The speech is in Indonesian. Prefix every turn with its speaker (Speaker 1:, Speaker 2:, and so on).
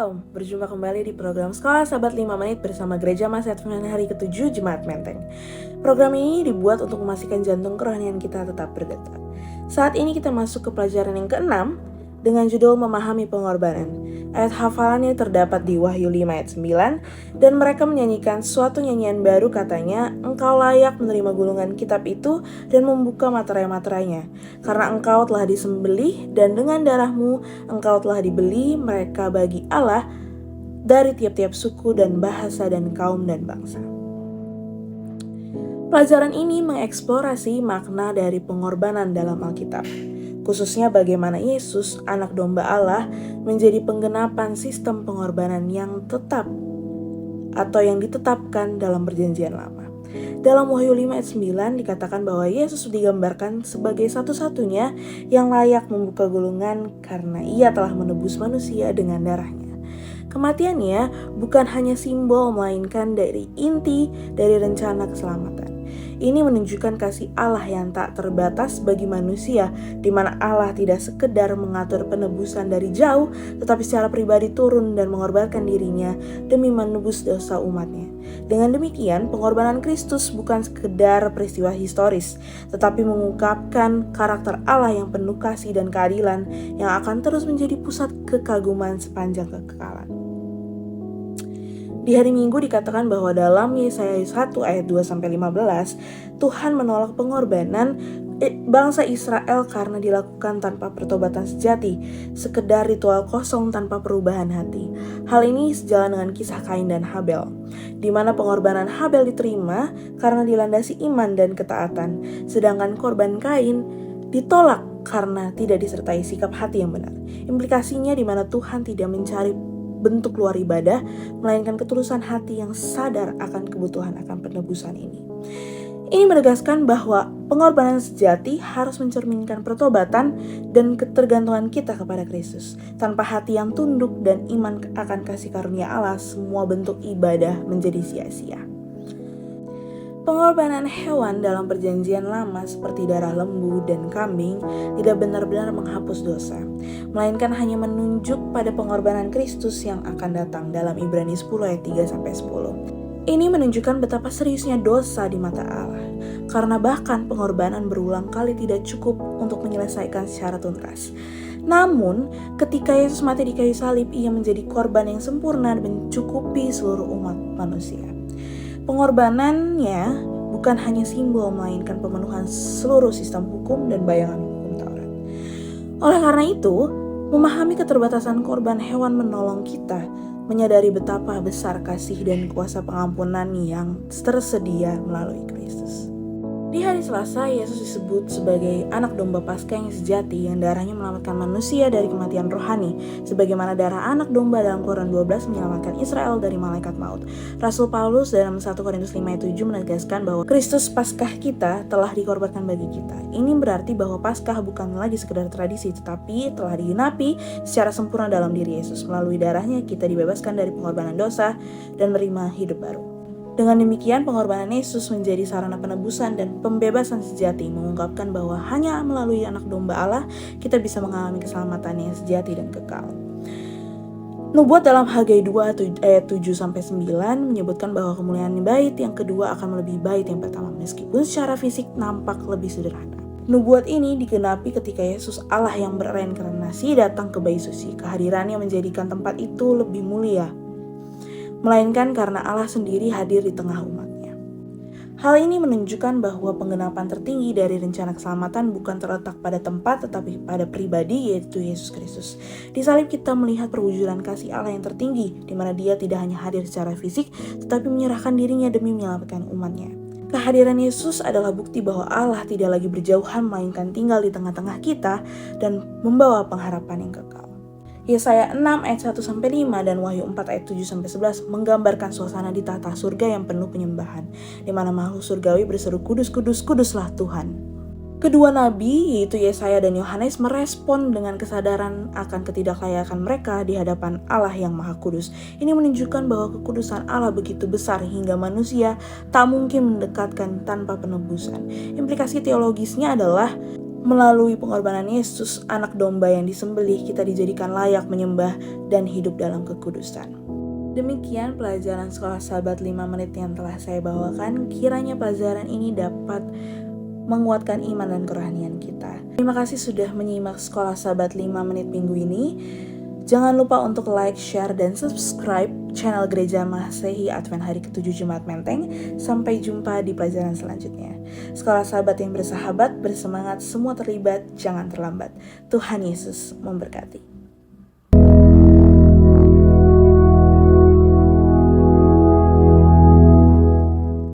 Speaker 1: Shalom, berjumpa kembali di program Sekolah Sahabat 5 Menit bersama Gereja Mas Advent hari ke-7 Jemaat Menteng. Program ini dibuat untuk memastikan jantung kerohanian kita tetap berdetak. Saat ini kita masuk ke pelajaran yang ke-6 dengan judul Memahami Pengorbanan. Ayat hafalannya terdapat di Wahyu 5 ayat 9, dan mereka menyanyikan suatu nyanyian baru, katanya, "Engkau layak menerima gulungan kitab itu dan membuka materai-materainya, karena engkau telah disembelih dan dengan darahmu engkau telah dibeli mereka bagi Allah dari tiap-tiap suku dan bahasa dan kaum dan bangsa." Pelajaran ini mengeksplorasi makna dari pengorbanan dalam Alkitab, khususnya bagaimana Yesus, anak domba Allah, menjadi penggenapan sistem pengorbanan yang tetap atau yang ditetapkan dalam perjanjian lama. Dalam Wahyu 5 ayat 9 dikatakan bahwa Yesus digambarkan sebagai satu-satunya yang layak membuka gulungan karena ia telah menebus manusia dengan darahnya. Kematiannya bukan hanya simbol, melainkan dari inti dari rencana keselamatan. Ini menunjukkan kasih Allah yang tak terbatas bagi manusia, di mana Allah tidak sekedar mengatur penebusan dari jauh, tetapi secara pribadi turun dan mengorbankan dirinya demi menebus dosa umatnya. Dengan demikian, pengorbanan Kristus bukan sekedar peristiwa historis, tetapi mengungkapkan karakter Allah yang penuh kasih dan keadilan yang akan terus menjadi pusat kekaguman sepanjang kekekalan. Di hari Minggu dikatakan bahwa dalam Yesaya 1 ayat 2-15, Tuhan menolak pengorbanan bangsa Israel karena dilakukan tanpa pertobatan sejati, sekedar ritual kosong tanpa perubahan hati. Hal ini sejalan dengan kisah Kain dan Habel, di mana pengorbanan Habel diterima karena dilandasi iman dan ketaatan, sedangkan korban Kain ditolak karena tidak disertai sikap hati yang benar. Implikasinya di mana Tuhan tidak mencari bentuk luar ibadah, melainkan ketulusan hati yang sadar akan kebutuhan akan penebusan ini. Ini menegaskan bahwa pengorbanan sejati harus mencerminkan pertobatan dan ketergantungan kita kepada Kristus. Tanpa hati yang tunduk dan iman akan kasih karunia Allah, semua bentuk ibadah menjadi sia-sia. Pengorbanan hewan dalam perjanjian lama seperti darah lembu dan kambing tidak benar-benar menghapus dosa, melainkan hanya menunjuk pada pengorbanan Kristus yang akan datang dalam Ibrani 10 ayat 3-10. Ini menunjukkan betapa seriusnya dosa di mata Allah, karena bahkan pengorbanan berulang kali tidak cukup untuk menyelesaikan secara tuntas. Namun, ketika Yesus mati di kayu salib, ia menjadi korban yang sempurna dan mencukupi seluruh umat manusia. Pengorbanannya bukan hanya simbol, melainkan pemenuhan seluruh sistem hukum dan bayangan hukum Taurat. Oleh karena itu, memahami keterbatasan korban hewan menolong kita menyadari betapa besar kasih dan kuasa pengampunan yang tersedia melalui Kristus. Di hari Selasa, Yesus disebut sebagai anak domba Paskah yang sejati, yang darahnya menyelamatkan manusia dari kematian rohani, sebagaimana darah anak domba dalam Keluaran 12 menyelamatkan Israel dari malaikat maut. Rasul Paulus dalam 1 Korintus 5 ayat 7 menegaskan bahwa Kristus Paskah kita telah dikorbankan bagi kita. Ini berarti bahwa Paskah bukan lagi sekedar tradisi, tetapi telah digenapi secara sempurna dalam diri Yesus. Melalui darahnya kita dibebaskan dari pengorbanan dosa dan menerima hidup baru. Dengan demikian, pengorbanan Yesus menjadi sarana penebusan dan pembebasan sejati, mengungkapkan bahwa hanya melalui anak domba Allah kita bisa mengalami keselamatan yang sejati dan kekal. Nubuat dalam Hagai 2 ayat 7-9 menyebutkan bahwa kemuliaan bait yang kedua akan melebihi bait yang pertama, meskipun secara fisik nampak lebih sederhana. Nubuat ini digenapi ketika Yesus, Allah yang bereinkarnasi, datang ke bayi suci. Kehadirannya menjadikan tempat itu lebih mulia, melainkan karena Allah sendiri hadir di tengah umatnya. Hal ini menunjukkan bahwa penggenapan tertinggi dari rencana keselamatan bukan terletak pada tempat, tetapi pada pribadi, yaitu Yesus Kristus. Di salib kita melihat perwujudan kasih Allah yang tertinggi, di mana Dia tidak hanya hadir secara fisik, tetapi menyerahkan dirinya demi menyelamatkan umatnya. Kehadiran Yesus adalah bukti bahwa Allah tidak lagi berjauhan, melainkan tinggal di tengah-tengah kita dan membawa pengharapan yang kekal. Yesaya 6 ayat 1-5 dan Wahyu 4 ayat 7-11 menggambarkan suasana di tahta surga yang penuh penyembahan, di mana makhluk surgawi berseru, "Kudus, kudus, kuduslah Tuhan." Kedua nabi, yaitu Yesaya dan Yohanes, merespon dengan kesadaran akan ketidaklayakan mereka di hadapan Allah yang Maha Kudus. Ini menunjukkan bahwa kekudusan Allah begitu besar hingga manusia tak mungkin mendekatkan tanpa penebusan. Implikasi teologisnya adalah Melalui pengorbanan Yesus, anak domba yang disembelih, kita dijadikan layak menyembah dan hidup dalam kekudusan. Demikian pelajaran Sekolah Sabat 5 menit yang telah saya bawakan. Kiranya pelajaran ini dapat menguatkan iman dan kerohanian kita. Terima kasih sudah menyimak Sekolah Sabat 5 menit minggu ini. Jangan lupa untuk like, share, dan subscribe channel Gereja Masehi Advent Hari ke-7 Jumat Menteng. Sampai jumpa di pelajaran selanjutnya. Sekolah Sahabat yang bersahabat, bersemangat, semua terlibat, jangan terlambat. Tuhan Yesus memberkati.